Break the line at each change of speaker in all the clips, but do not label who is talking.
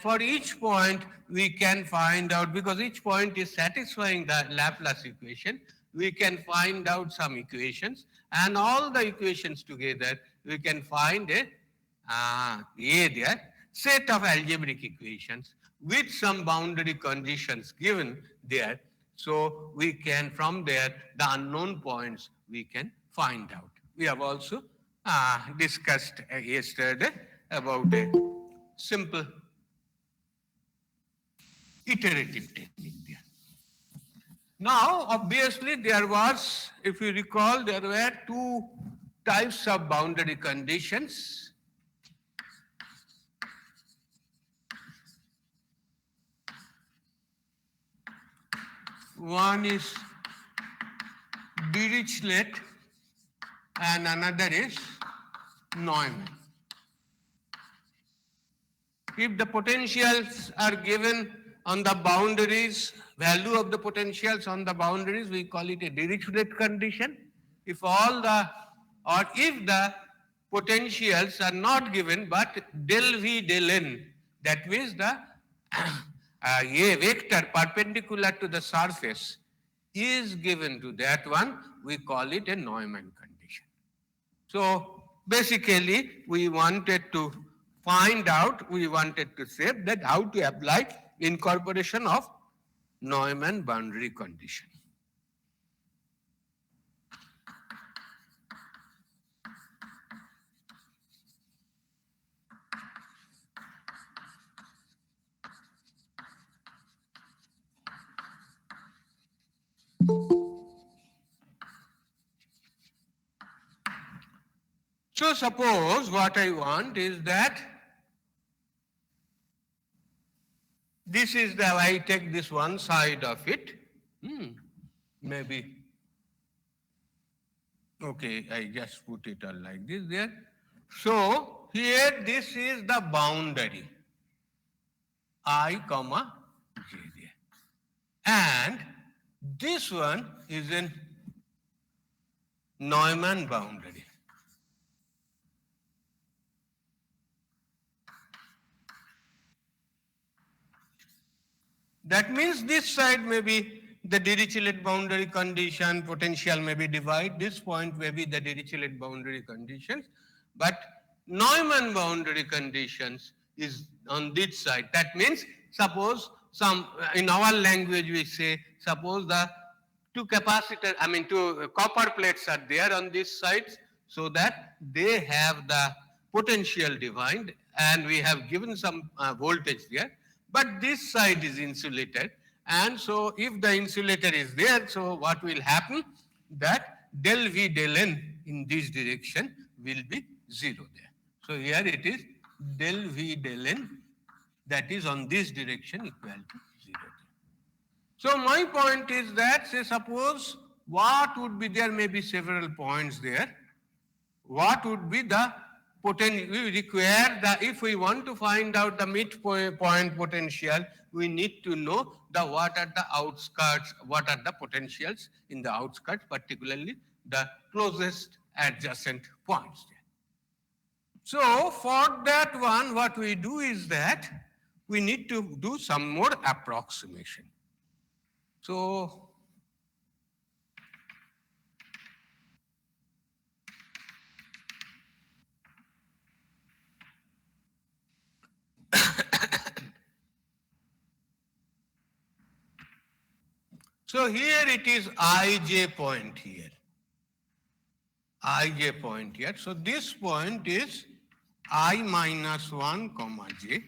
for each point, we can find out, because each point is satisfying the Laplace equation, we can find out some equations, and all the equations together, we can find a there, set of algebraic equations with some boundary conditions given there. So we can, from there, the unknown points we can find out. We have also discussed yesterday about a simple iterative technique there. Now, obviously, there was, if you recall, there were two types of boundary conditions. One is Dirichlet and another is Neumann. If the potentials are given on the boundaries, value of the potentials on the boundaries, we call it a Dirichlet condition. If all the, or if the potentials are not given, but del V del N, that means the a vector perpendicular to the surface is given to that one, we call it a Neumann condition. So basically, we wanted to find out, we wanted to say that how to apply incorporation of Neumann boundary condition. So suppose what I want is that this is the, I take this one side of it, maybe, okay, I just put it all like this there. So here this is the boundary, I comma j there. And this one is in Neumann boundary. That means this side may be the Dirichlet boundary condition, potential may be divided, this point may be the Dirichlet boundary conditions, but Neumann boundary conditions is on this side. That means suppose some, in our language we say, suppose the two capacitor, two copper plates are there on this side, so that they have the potential defined, and we have given some voltage there, but this side is insulated, and so if the insulator is there, so what will happen? That del V del N in this direction will be 0 there. So here it is del V del N, that is on this direction equal to 0 there. So my point is that, say suppose what would be, there may be several points there. What would be the potential? We require the, if we want to find out the midpoint potential, we need to know the what are the outskirts, what are the potentials in the outskirts, particularly the closest adjacent points there. So for that one, what we do is that we need to do some more approximation. So so here it is ij point here. Ij point here. So this point is I minus 1 comma j,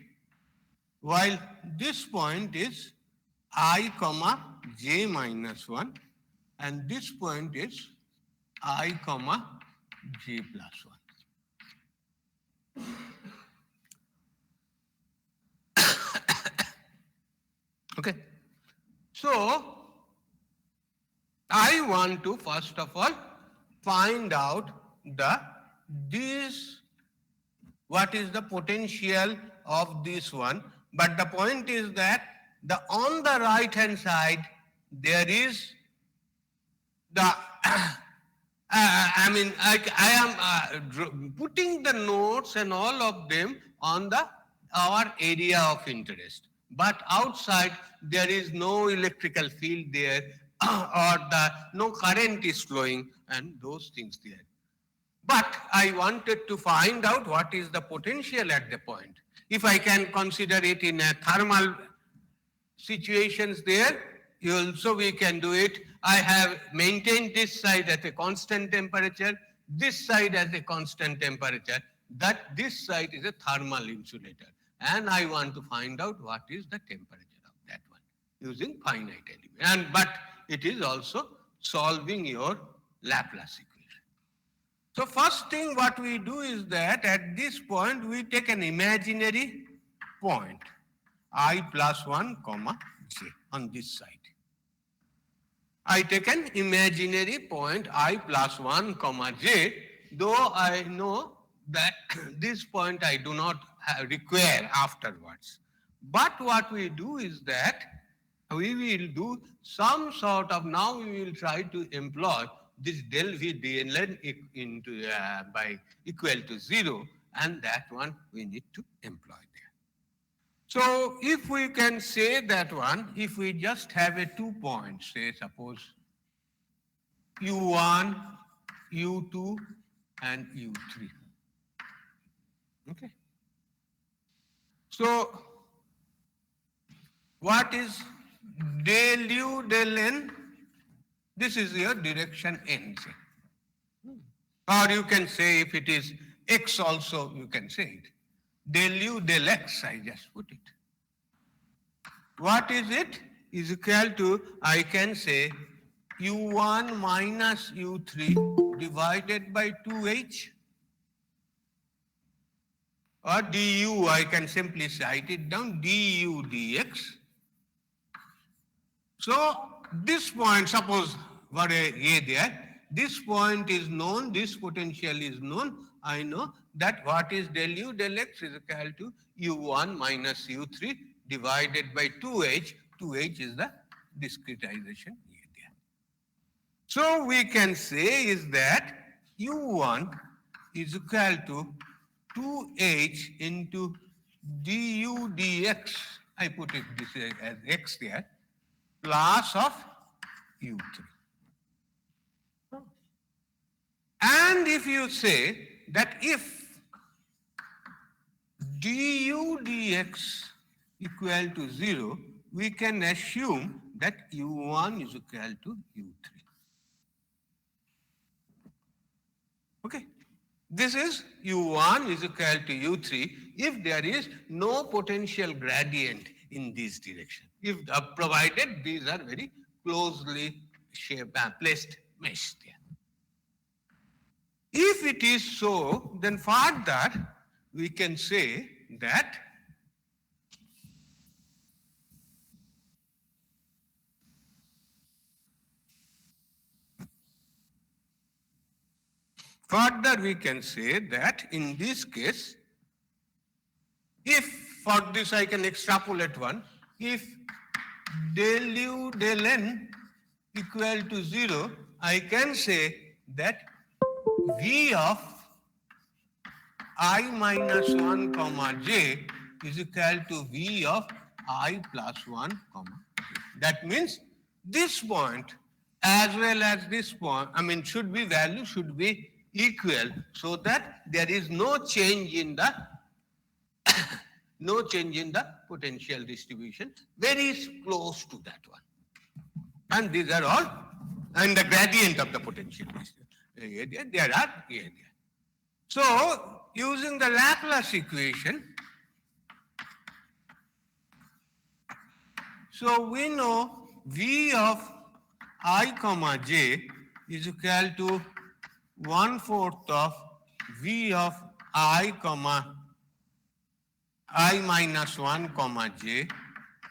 while this point is I comma j minus 1, and this point is I comma j plus 1. Okay. So I want to first of all find out what is the potential of this one, but the point is that on the right hand side there is the I am putting the notes and all of them on the our area of interest. But outside, there is no electrical field there, or no current is flowing, and those things there. But I wanted to find out what is the potential at the point. If I can consider it in a thermal situations there, also we can do it. I have maintained this side at a constant temperature, this side at a constant temperature, that this side is a thermal insulator. And I want to find out what is the temperature of that one using finite element. But it is also solving your Laplace equation. So first thing what we do is that at this point we take an imaginary point I plus 1 comma j on this side. I take an imaginary point I plus 1 comma j, though I know that this point I do not require afterwards. But what we do is that we will do some sort of, now we will try to employ this del v dln into by equal to 0, and that one we need to employ there. So if we can say that one, if we just have a 2 points, say suppose u1, u2 and u3. Okay. So what is del u del n? This is your direction n. Or you can say if it is x also, you can say it. Del u del x, I just put it. What is it? Is equal to, I can say, u1 minus u3 divided by 2h. Or du, I can simply write it down, du dx. So this point, suppose what a there, this point is known, this potential is known. I know that what is del u del x is equal to u1 minus u3 divided by 2h. 2h is the discretization area. So we can say is that u1 is equal to 2h into du dx. I put it this as x there, plus of u3. And if you say that if du dx equal to 0, we can assume that u1 is equal to u3. Okay. This is u1 is equal to u3 if there is no potential gradient in this direction. If provided these are very closely shaped, placed mesh there. If it is so, then further we can say that in this case, if for this I can extrapolate one, if del u del n equal to 0, I can say that v of I minus 1 comma j is equal to v of I plus 1 comma j. That means this point as well as this point, value should be equal, so that there is no change in the potential distribution, very close to that one. And these are all, and the gradient of the potential distribution. There are here. So using the Laplace equation, so we know v of I comma j is equal to 1/4 of v of I comma I minus 1 comma j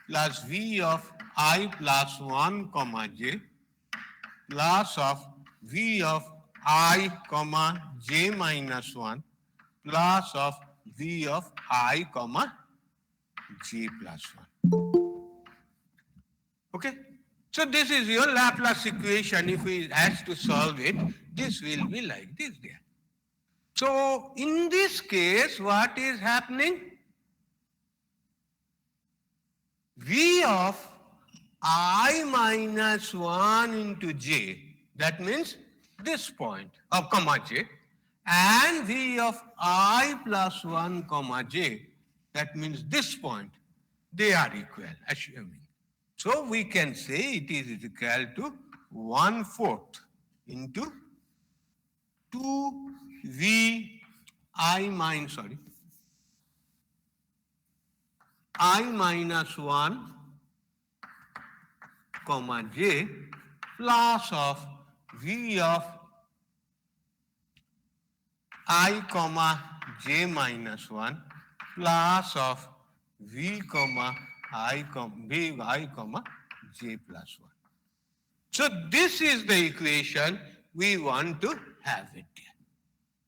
plus v of I plus 1 comma j plus of v of I comma j minus 1 plus of v of I comma j plus 1. Okay. So this is your Laplace equation. If we have to solve it, this will be like this there. So in this case, what is happening? V of I minus 1 into j, that means this point of comma j, and V of I plus 1 comma j, that means this point, they are equal, assuming. So we can say it is equal to 1/4 into 2V I minus, I minus 1 comma j plus of V of I comma j minus 1 plus of V comma I comma V I comma j plus 1. So this is the equation we want to have it here.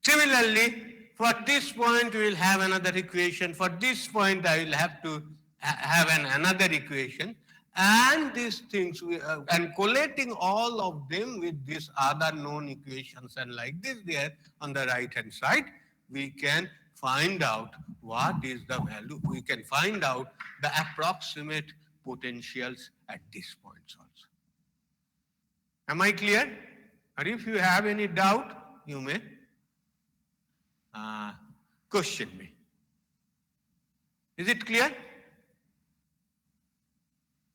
Similarly, for this point we will have another equation. For this point I will have to have another equation. And these things, and collating all of them with these other known equations and like this there on the right hand side, we can find out what is the value. We can find out the approximate potentials at these points also. Am I clear? Or if you have any doubt, you may question me. Is it clear?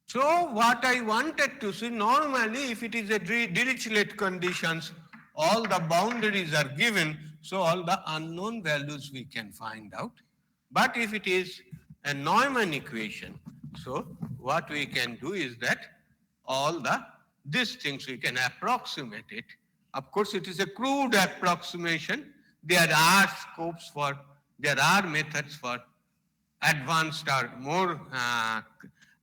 So what I wanted to see, normally if it is a Dirichlet conditions, all the boundaries are given, so all the unknown values we can find out. But if it is a Neumann equation, so what we can do is that all these things we can approximate it. Of course, it is a crude approximation. There are scopes for, there are methods for advanced or more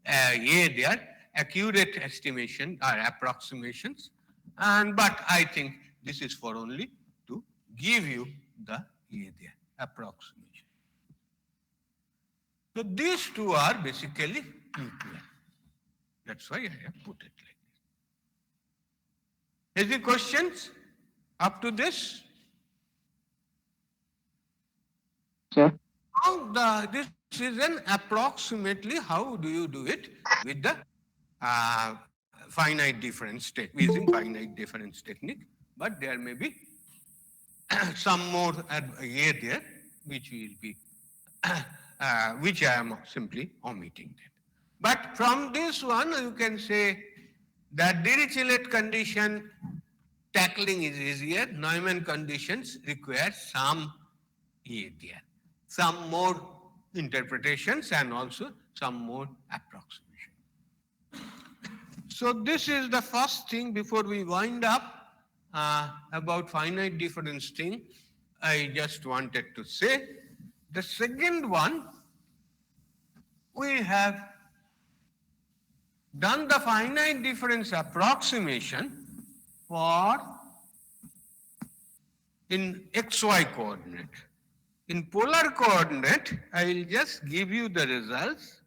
there, accurate estimation or approximations. But I think this is for only to give you the there, approximation. So these two are basically equal. That's why I have put it like this. Any questions up to this?
Sir.
Now this is an approximately how do you do it with the finite difference using finite difference technique, but there may be some more there which will be which I am simply omitting that. But from this one you can say that Dirichlet condition tackling is easier. Neumann conditions require some there, some more interpretations and also some more approximation. So this is the first thing before we wind up about finite difference thing. I just wanted to say. The second one, we have done the finite difference approximation for in XY coordinate. In polar coordinate, I will just give you the results.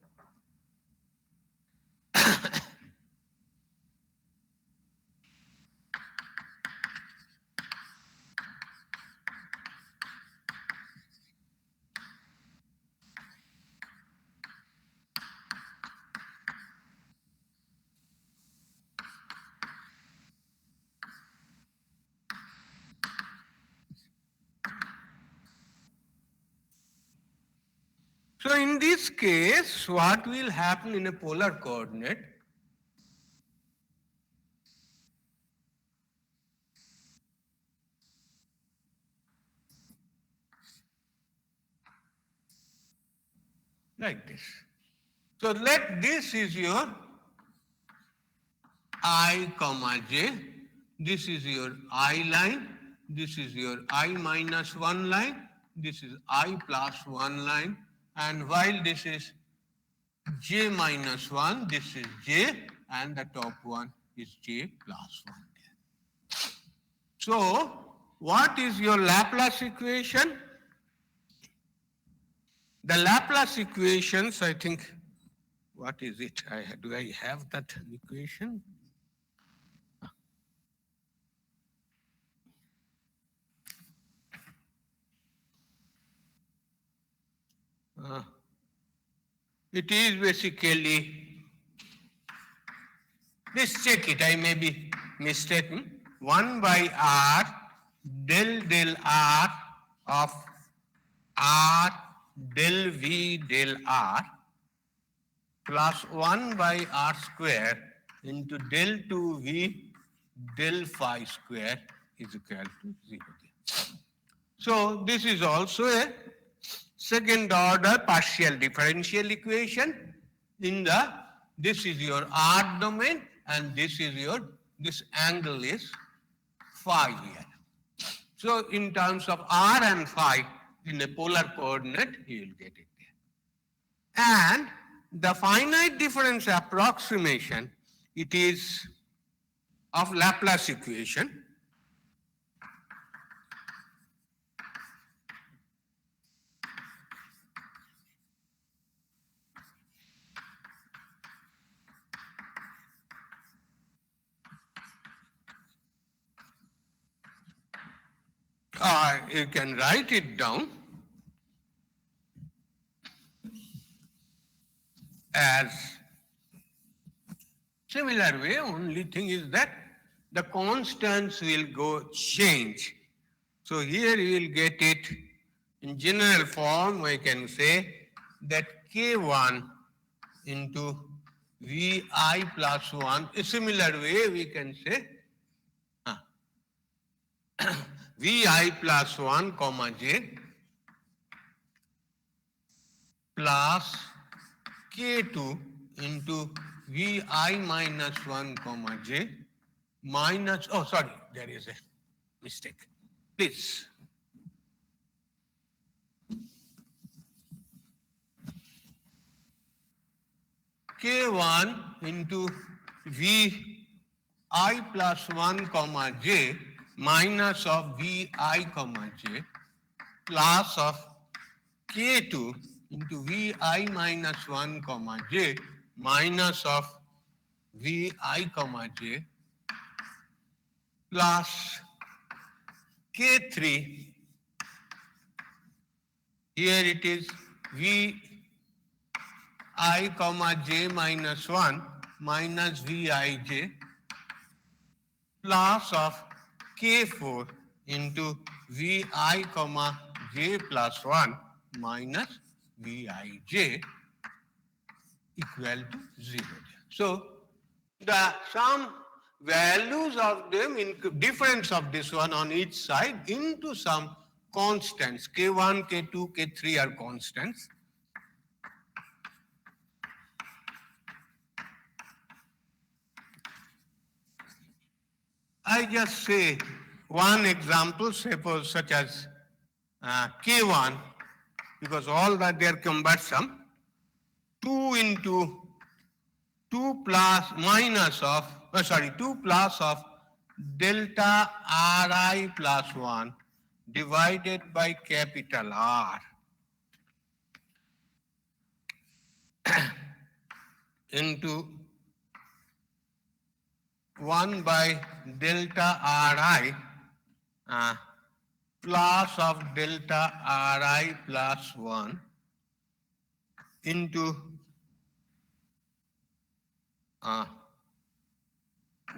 So in this case, what will happen in a polar coordinate? Like this. So let this is your I comma j, this is your I line, this is your I minus 1 line, this is I plus 1 line, and while this is j minus 1, this is j, and the top one is j plus 1. So, what is your Laplace equation? The Laplace equations, I think, what is it? Do I have that equation? It is basically Please check it, I may be mistaken. 1 by R del R of R del V del R plus 1 by R square into del 2V del phi square is equal to 0. So this is also a second order partial differential equation in the, this is your R domain and this is your, this angle is phi here. So in terms of R and phi in a polar coordinate, you will get it there. And the finite difference approximation, it is of Laplace equation. You can write it down as similar way, only thing is that the constants will go change. So here you will get it in general form, we can say that K1 into Vi plus 1, a similar way we can say Vi plus 1 comma j plus K2 into Vi minus 1 comma j minus, oh sorry, there is a mistake. Please. K1 into Vi plus 1 comma j minus of Vi comma j plus of K2 into Vi minus 1 comma j minus of Vi comma j plus K3, here it is Vi comma j minus 1 minus Vij plus of K4 into Vi comma j plus 1 minus Vij equal to 0. So the sum values of them, in difference of this one on each side into some constants, K1, K2, K3 are constants. I just say one example, suppose such as K1, because all that they are cumbersome, 2 into 2 plus minus of, 2 plus of delta Ri plus 1 divided by capital R into 1 by delta Ri plus of delta Ri plus 1 into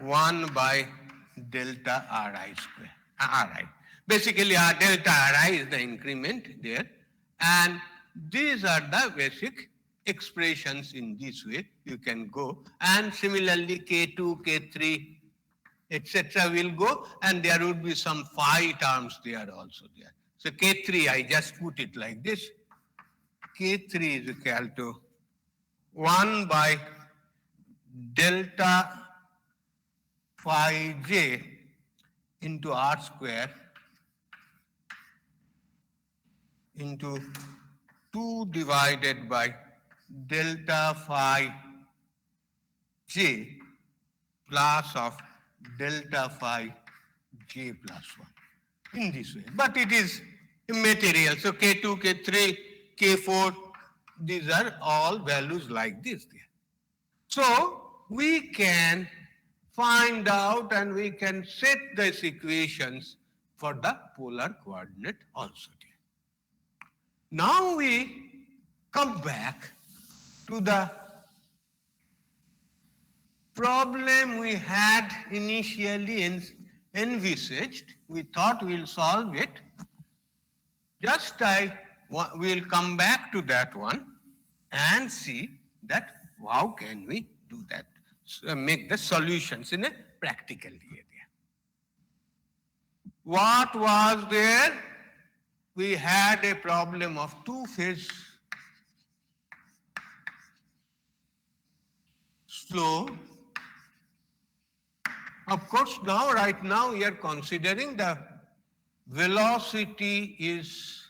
1 by delta Ri square. Ri. Basically, our delta Ri is the increment there. And these are the basic expressions in this way. You can go. And similarly, K2, K3, etc. will go. And there would be some phi terms there also there. So K3, I just put it like this. K3 is equal to 1 by delta phi j into R square into 2 divided by delta phi j plus of delta phi j plus 1 in this way. But it is immaterial. So K2, K3, K4, these are all values like this there. So we can find out and we can set these equations for the polar coordinate also. Now we come back to the problem we had initially envisaged. We thought we'll solve it. We'll come back to that one and see that how can we do that, make the solutions in a practical area. What was there? We had a problem of two-phase flow. Of course, right now we are considering the velocity is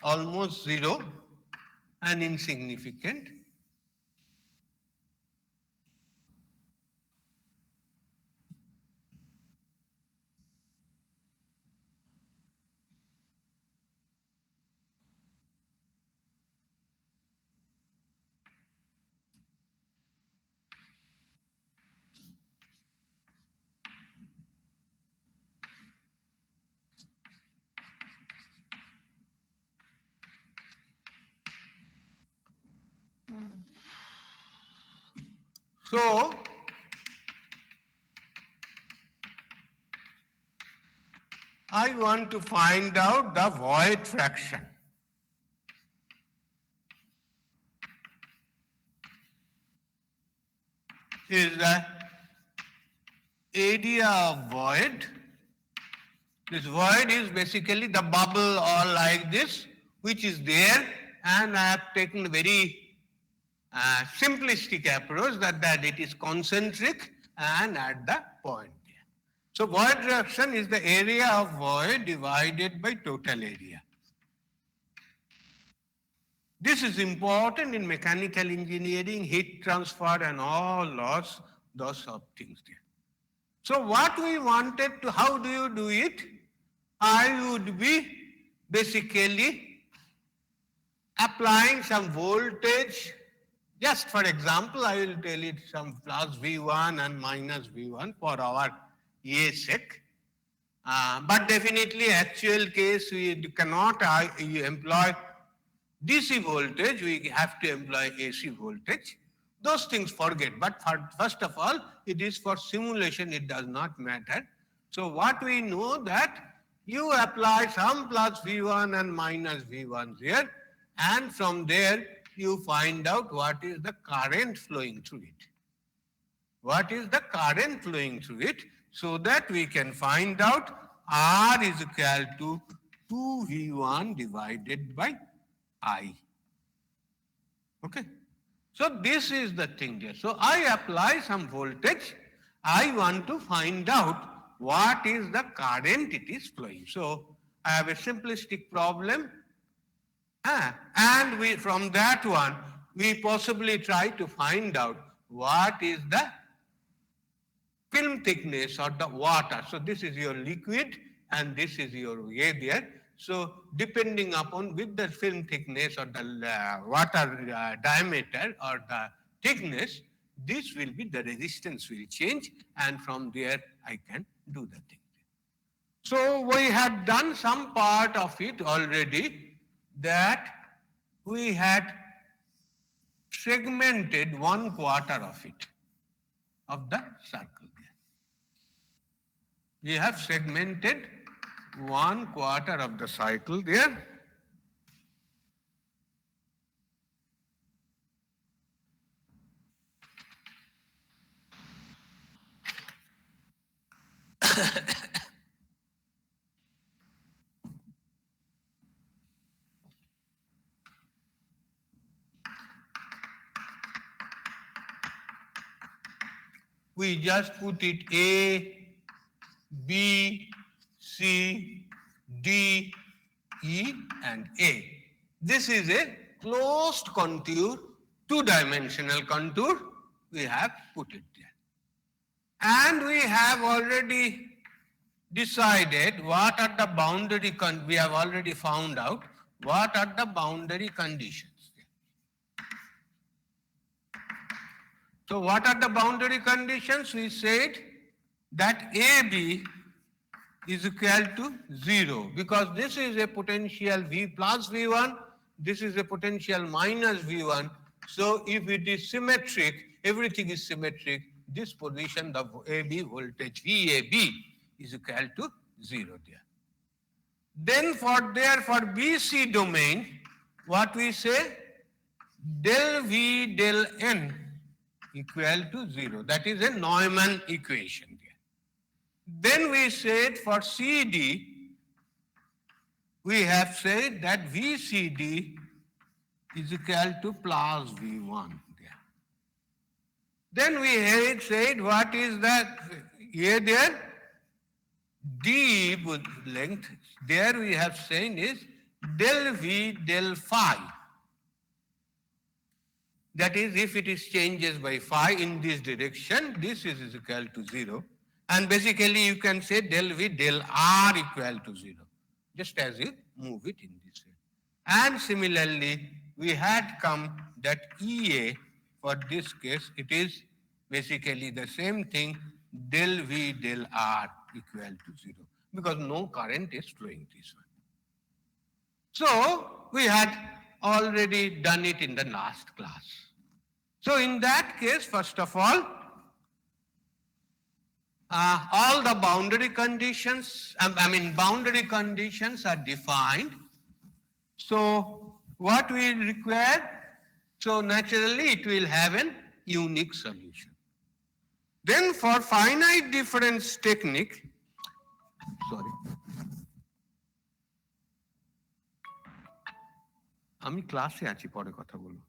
almost zero and insignificant. So, I want to find out the void fraction. Is the area of void. This void is basically the bubble or like this, which is there, and I have taken a very simplistic approach that it is concentric and at the point there. So void fraction is the area of void divided by total area. This is important in mechanical engineering, heat transfer and all those sort of things there. So what we wanted to, how do you do it? I would be basically applying some voltage. Just for example, I will tell it some plus V1 and minus V1 for our sake. But definitely actual case we cannot employ DC voltage, we have to employ AC voltage. Those things forget, but first of all, it is for simulation, it does not matter. So what we know that you apply some plus V1 and minus V1 here, and from there you find out what is the current flowing through it. What is the current flowing through it, so that we can find out R is equal to 2V1 divided by I. Okay. So this is the thing there. So I apply some voltage. I want to find out what is the current it is flowing. So I have a simplistic problem. And from that one, we possibly try to find out what is the film thickness or the water. So this is your liquid and this is your air there. So depending upon with the film thickness or the water diameter or the thickness, this will be the resistance will change, and from there I can do the thing. So we had done some part of it already, that we had segmented 1/4 of it, of the circle there. We have segmented 1/4 of the cycle there. We just put it A, B, C, D, E, and A. This is a closed contour, two-dimensional contour. We have put it there. And we have already decided what are the boundary, we have already found out what are the boundary conditions. So what are the boundary conditions? We said that AB is equal to 0, because this is a potential V plus V1, this is a potential minus V1. So if it is symmetric, everything is symmetric, this position, the AB voltage, VAB, is equal to 0 there. Then for BC domain, what we say? Del V del N equal to 0. That is a Neumann equation there. Then we said for CD, we have said that VCD is equal to plus V1 there. Then we had said what is that here there? D length, there we have said is del V del phi. That is, if it is changes by phi in this direction, this is equal to 0. And basically you can say del V del R equal to 0, just as you move it in this way. And similarly, we had come that EA, for this case, it is basically the same thing, del V del R equal to 0, because no current is flowing this way. So we had already done it in the last class. So in that case, first of all the boundary conditions, boundary conditions are defined. So what we require, so naturally it will have an unique solution. Then for finite difference technique, আমি ক্লাসে আছি, পরে কথা বলবো।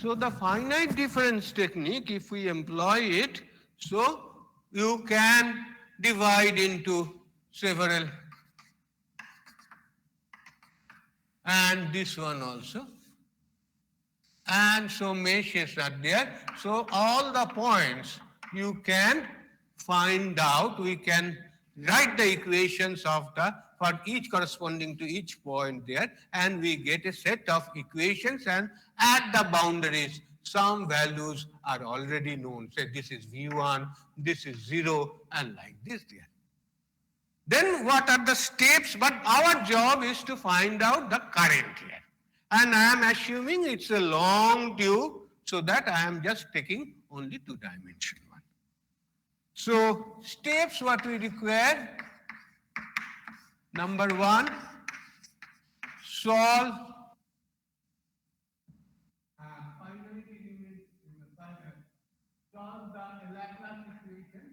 So the finite difference technique, if we employ it, so you can divide into several, and this one also. And so meshes are there. So all the points you can find out, we can write the equations of the, for each corresponding to each point there, and we get a set of equations, and at the boundaries some values are already known. Say this is V1, this is 0, and like this there. Then what are the steps? But our job is to find out the current here. And I am assuming it's a long tube, so that I am just taking only 2-dimensional one. So steps what we require. Number 1, solve the Laplace equation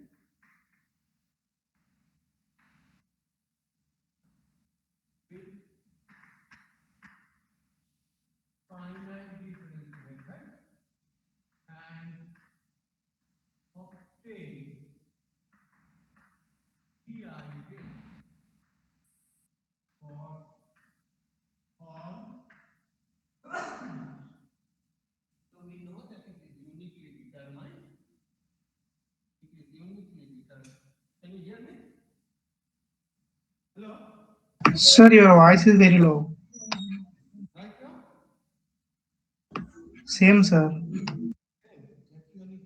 with finite difference method and obtain the eigenvalue for all. So we know that it is uniquely determined. It is uniquely determined. Can you hear me? Hello?
Sir, your voice is very low.
Right now?
Same, sir.
Actually, just a minute.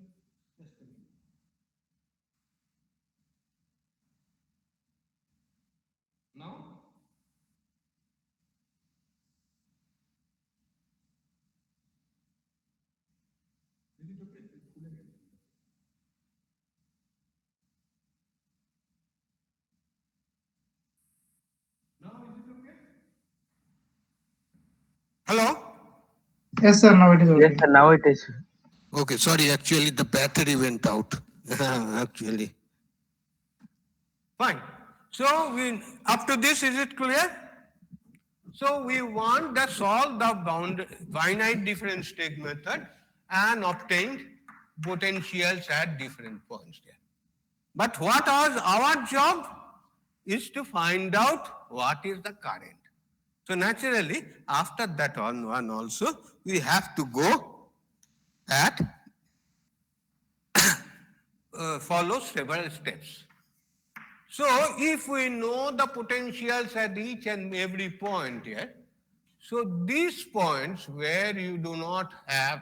Now? Is it okay? Now is it okay? Hello?
Yes, sir. Now it is okay.
Yes, sir. Now it is.
Okay, sorry, actually the battery went out. Actually. Fine. So up to this, is it clear? So we want to solve the finite difference take method and obtain potentials at different points there. But what was our job is to find out what is the current. So naturally, after that one also, we have to go at follow several steps. So if we know the potentials at each and every point here, so these points where you do not have,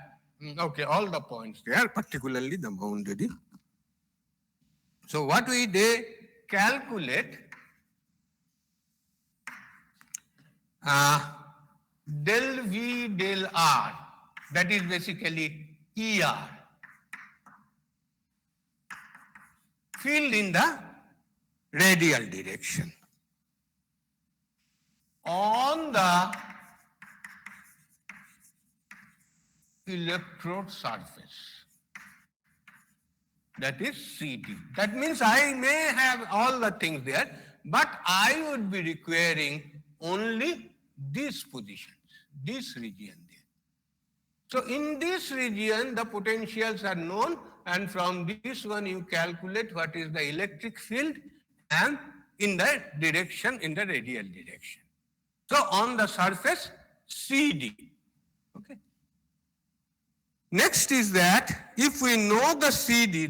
okay, all the points there, particularly the boundary. So what we calculate del V del R, that is basically ER, field in the radial direction on the electrode surface, that is CD. That means I may have all the things there, but I would be requiring only these positions, this region there. So in this region, the potentials are known, and from this one you calculate what is the electric field and in the direction, in the radial direction. So on the surface, CD. Okay. Next is that if we know the CD,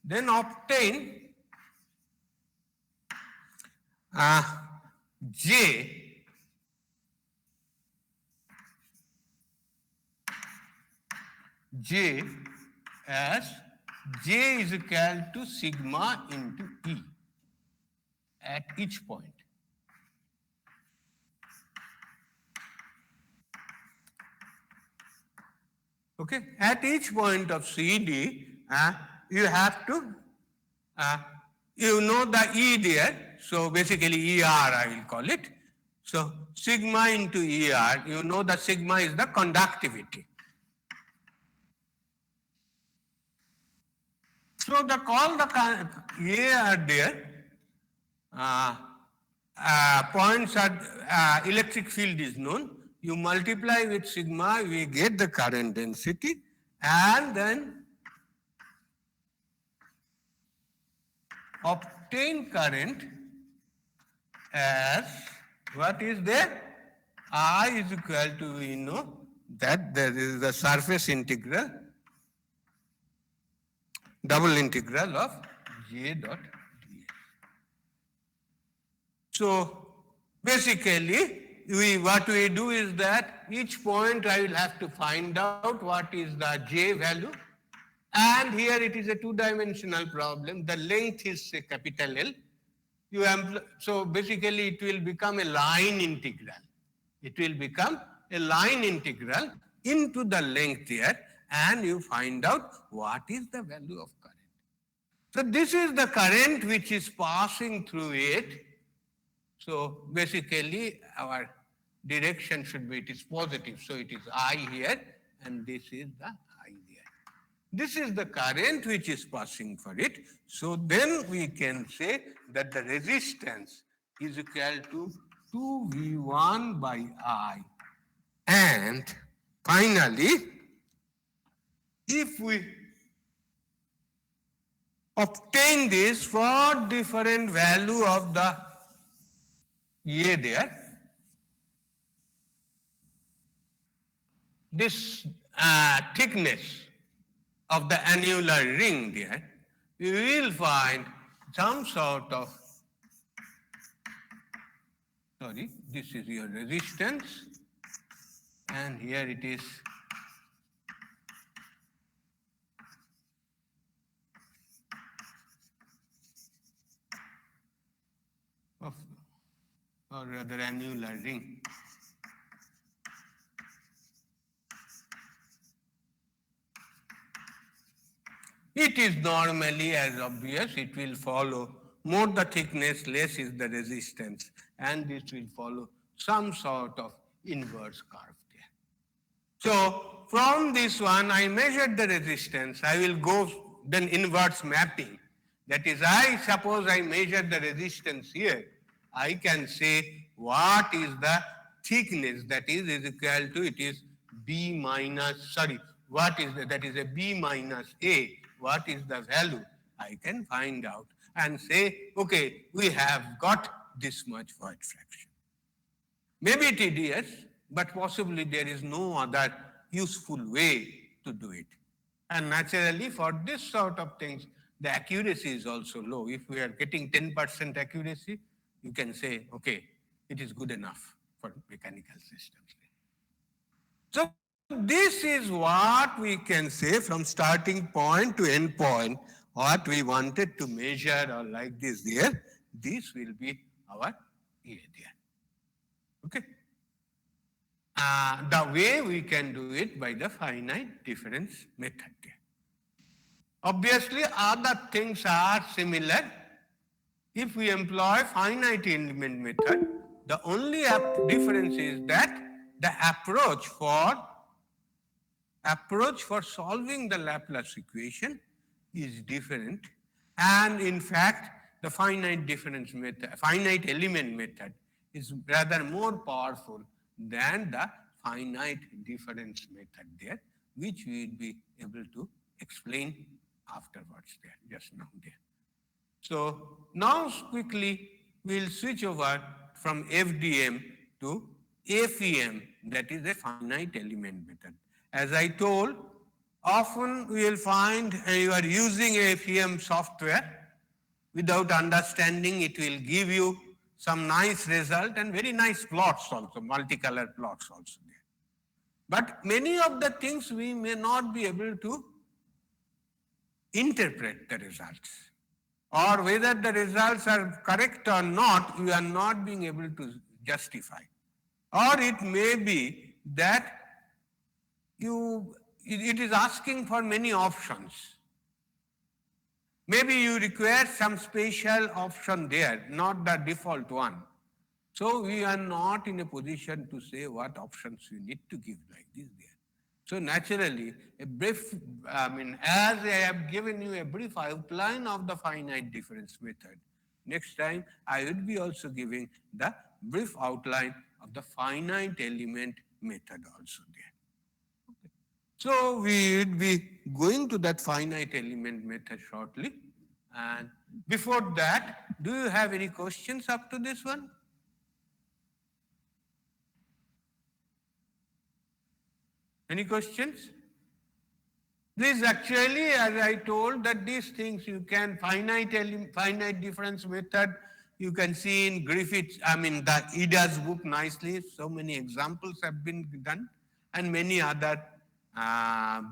then obtain J as J is equal to sigma into E at each point. Okay, at each point of CD, you have to, you know the E there, so basically ER I will call it. So sigma into ER, you know the sigma is the conductivity. So the call the A are there, points are, electric field is known. You multiply with sigma, we get the current density, and then obtain current as what is there? I is equal to, we know that there is the surface integral, double integral of J dot ds. So basically, what we do is that each point I will have to find out what is the J value, and here it is a two-dimensional problem. The length is say capital L. So basically it will become a line integral. It will become a line integral into the length here, and you find out what is the value of current. So this is the current which is passing through it. So basically our direction should be, it is positive. So it is I here, and this is the I there. This is the current which is passing for it. So then we can say that the resistance is equal to 2V1 by I. And finally, if we obtain this for different value of the A there, this thickness of the annular ring there, we will find some sort of, sorry, this is your resistance, and here it is of, or rather annular ring. It is normally as obvious, it will follow more the thickness, less is the resistance, and this will follow some sort of inverse curve there. So from this one, I measured the resistance. I will go then inverse mapping. That is, I suppose I measured the resistance here. I can say what is the thickness, that is equal to, it is B minus, sorry, what is that is a B minus A. What is the value? I can find out and say, okay, we have got this much void fraction. Maybe tedious, but possibly there is no other useful way to do it. And naturally, for this sort of things, the accuracy is also low. If we are getting 10% accuracy, you can say, okay, it is good enough for mechanical systems. So this is what we can say from starting point to end point, what we wanted to measure or like this there, this will be our area. Okay. the way we can do it by the finite difference method. Obviously, other things are similar. If we employ finite element method, the only difference is that the approach for solving the Laplace equation is different, and in fact, the finite element method is rather more powerful than the finite difference method there, which we will be able to explain afterwards there, just now there. So now quickly we'll switch over from FDM to FEM, that is a finite element method. As I told, often we will find you are using FEM software without understanding. It will give you some nice result and very nice plots also, multicolored plots also there. But many of the things we may not be able to interpret the results, or whether the results are correct or not, you are not being able to justify. Or it may be that it is asking for many options. Maybe you require some special option there, not the default one. So we are not in a position to say what options you need to give like this there. So naturally, a brief, as I have given you a brief outline of the finite difference method, next time I would be also giving the brief outline of the finite element method also there. Okay. So we would be going to that finite element method shortly. And before that, do you have any questions up to this one? Any questions? This actually, as I told, that these things you can finite difference method, you can see in Griffith's, the Ida's book nicely. So many examples have been done, and many other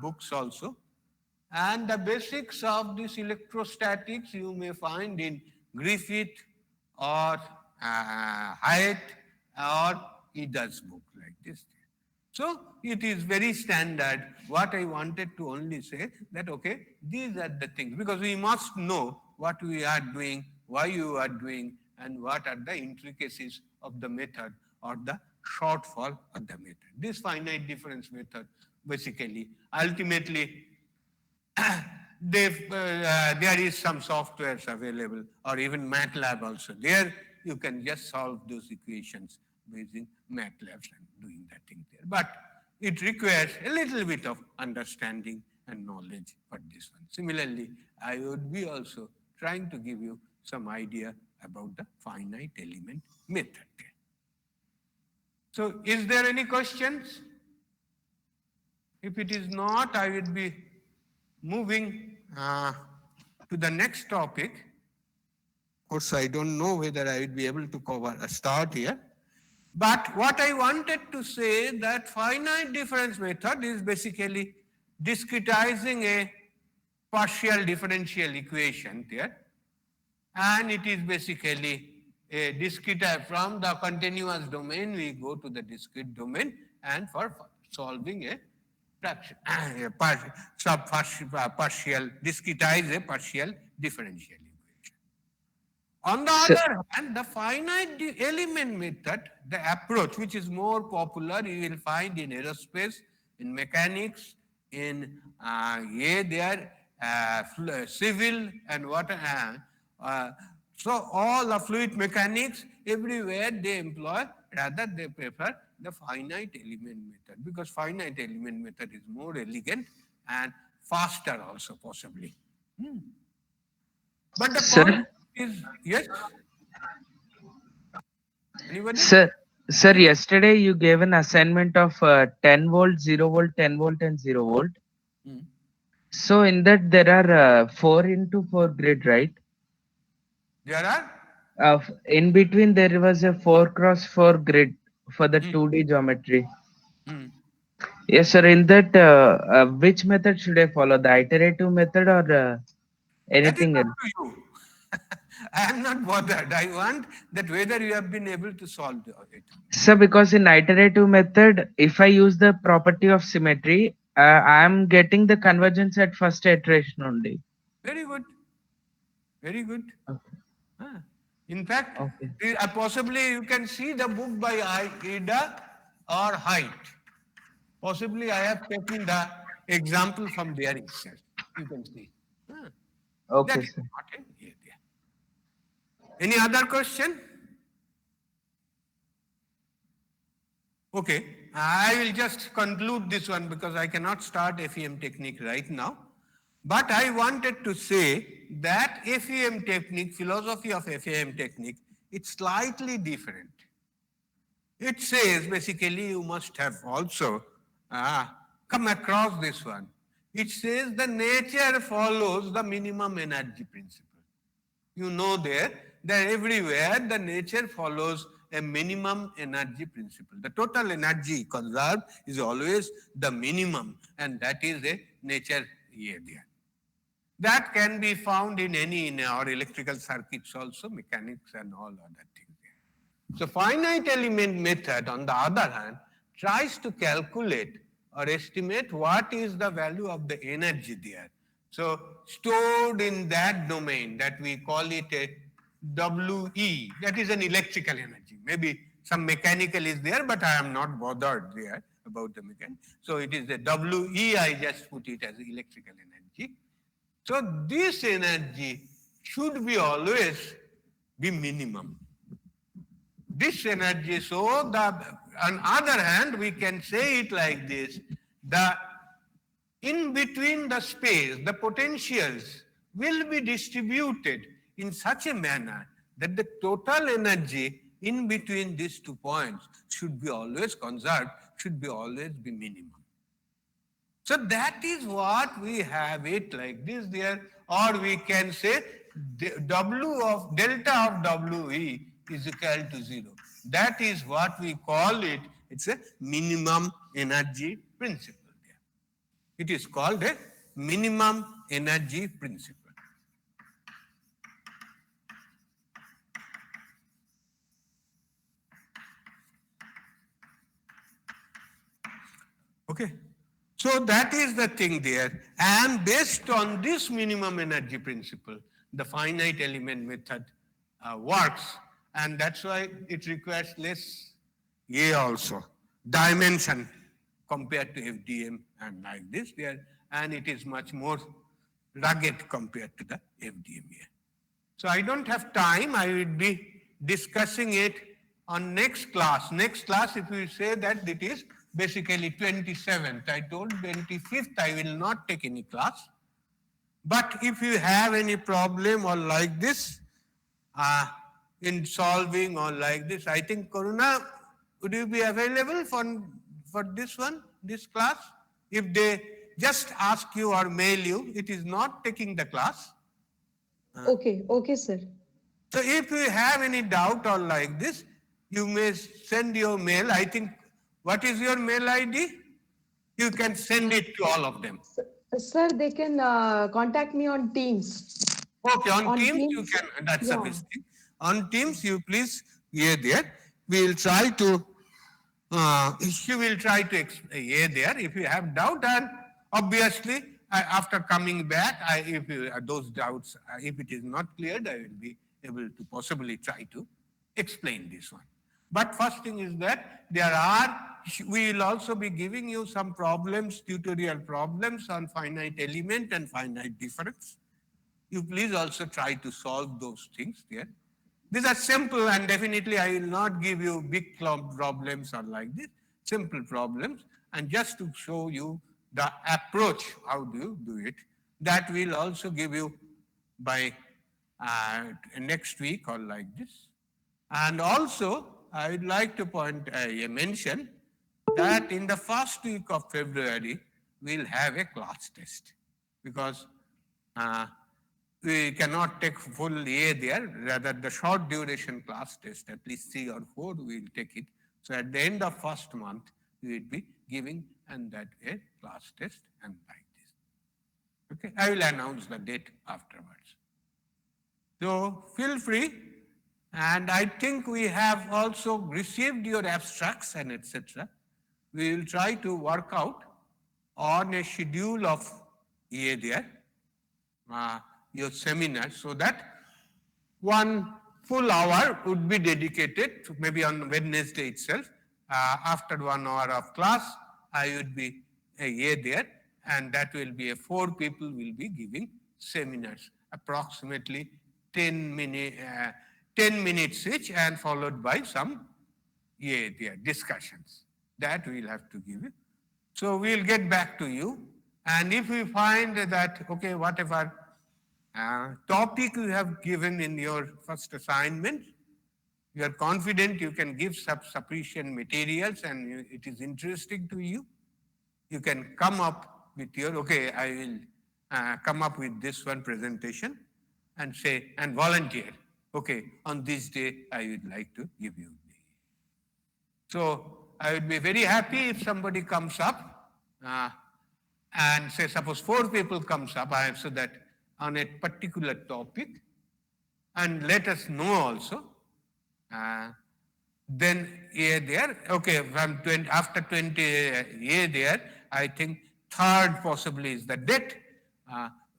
books also. And the basics of this electrostatics you may find in Griffith or Hyatt or Ida's book like this. So it is very standard. What I wanted to only say that, okay, these are the things, because we must know what we are doing, why you are doing, and what are the intricacies of the method or the shortfall of the method. This finite difference method, basically, ultimately, there is some softwares available, or even MATLAB also. There you can just solve those equations using MATLAB and doing that thing there. But it requires a little bit of understanding and knowledge for this one. Similarly, I would be also trying to give you some idea about the finite element method. So is there any questions? If it is not, I will be moving to the next topic. Of course, I don't know whether I will be able to cover a start here. But what I wanted to say that finite difference method is basically discretizing a partial differential equation there. And it is basically a discrete, from the continuous domain, we go to the discrete domain, and for solving a fraction, discretize a partial differential equation. On the other hand, the finite element method, the approach which is more popular, you will find in aerospace, in mechanics, in civil and water. So all the fluid mechanics, everywhere they employ, rather they prefer the finite element method, because finite element method is more elegant and faster also possibly. But the point is, yes? Anybody?
Sir, yesterday you gave an assignment of 10 volt, 0 volt, 10 volt and 0 volt. So in that there are 4 into 4 grid, right?
There are?
In between there was a 4 cross 4 grid for the 2D geometry. Yes, sir. In that, which method should I follow? The iterative method or anything else?
That is up to you. I am not bothered. I want that whether you have been able to solve it.
So because in iterative method, if I use the property of symmetry, I am getting the convergence at first iteration only.
Very good. Very good.
Okay.
Ah. In fact,
Okay.
possibly you can see the book by Ida or Height. Possibly I have taken the example from there itself. You can see. Ah. That
Okay,
is
sir.
not an area. Any other question? Okay, I will just conclude this one because I cannot start FEM technique right now. But I wanted to say that FEM technique, philosophy of FEM technique, it's slightly different. It says basically you must have also come across this one. It says the nature follows the minimum energy principle. You know there that everywhere the nature follows a minimum energy principle. The total energy conserved is always the minimum, and that is a nature area. That can be found in our electrical circuits also, mechanics and all other things. So finite element method, on the other hand, tries to calculate or estimate what is the value of the energy there. So stored in that domain that we call it a WE, that is an electrical energy. Maybe some mechanical is there, but I am not bothered there about the mechanical. So it is the WE, I just put it as electrical energy. So this energy should be always be minimum. This energy, so on other hand, we can say it like this, the in between the space, the potentials will be distributed in such a manner that the total energy in between these 2 points should be always conserved, should be always be minimum. So that is what we have it like this there, or we can say delta of WE is equal to 0. That is what we call it. It's a minimum energy principle there. It is called a minimum energy principle. Okay. So that is the thing there. And based on this minimum energy principle, the finite element method works. And that's why it requires less A also, dimension compared to FDM and like this there. And it is much more rugged compared to the FDM here. So I don't have time. I will be discussing it on next class. Next class, if we say that it is basically 27th. I told 25th I will not take any class. But if you have any problem or like this in solving or like this, I think Karuna, would you be available for this one, this class? If they just ask you or mail you, it is not taking the class.
Okay, sir.
So if you have any doubt or like this, you may send your mail. I think, what is your mail ID? You can send it to all of them.
Sir, they can contact me on Teams.
Okay, on Teams you
Teams,
can, that's
yeah.
the best thing. On Teams you please hear there. We will try to, she will try to hear there. If you have doubt, and obviously after coming back, if those doubts, if it is not cleared, I will be able to possibly try to explain this one. But first thing is that we will also be giving you some problems, tutorial problems on finite element and finite difference. You please also try to solve those things there. These are simple, and definitely I will not give you big problems or like this, simple problems, and just to show you the approach, how do you do it, that will also give you by next week or like this. And also, I would like to mention that in the first week of February, we'll have a class test because we cannot take full A there, rather the short duration class test, at least 3 or 4, we will take it. So at the end of first month, we will be giving and that a class test and like this. Okay, I will announce the date afterwards. So feel free. And I think we have also received your abstracts and etc. We will try to work out on a schedule of there, your seminar, so that 1 full hour would be dedicated to maybe on Wednesday itself. After 1 hour of class, I would be there, and that will be 4 people will be giving seminars, approximately 10 minutes each, and followed by some there discussions that we'll have to give you. So we'll get back to you, and if we find that okay, whatever topic you have given in your first assignment, you are confident you can give sufficient materials and it is interesting to you, you can come up with your, okay, I will come up with this one presentation and say, and volunteer, okay, on this day I would like to give you. So I would be very happy if somebody comes up and say, suppose 4 people comes up, so that on a particular topic, and let us know also. Then there, okay, from 20, after 20 there, I think 3rd possibly is the date.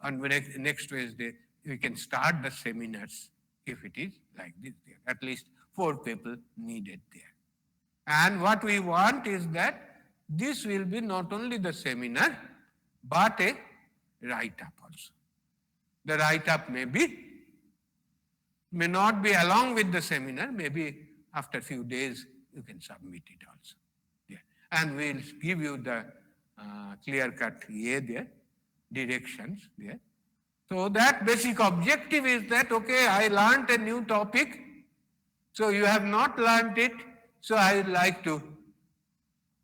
On next Wednesday, we can start the seminars if it is like this there. At least 4 people needed there. And what we want is that this will be not only the seminar, but a write-up also. The write-up may not be along with the seminar, maybe after a few days you can submit it also. Yeah. And we'll give you the clear-cut there, directions there. So that basic objective is that, okay, I learned a new topic, so you have not learned it, so I would like to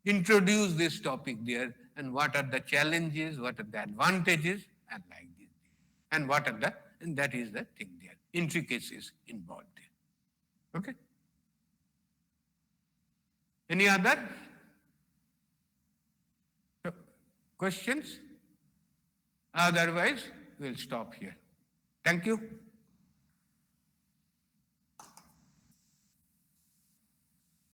introduce this topic there, and what are the challenges, what are the advantages, and like this. And what are the, and that is the thing there, intricacies involved there. Okay? Any other questions? Otherwise, we'll stop here. Thank you.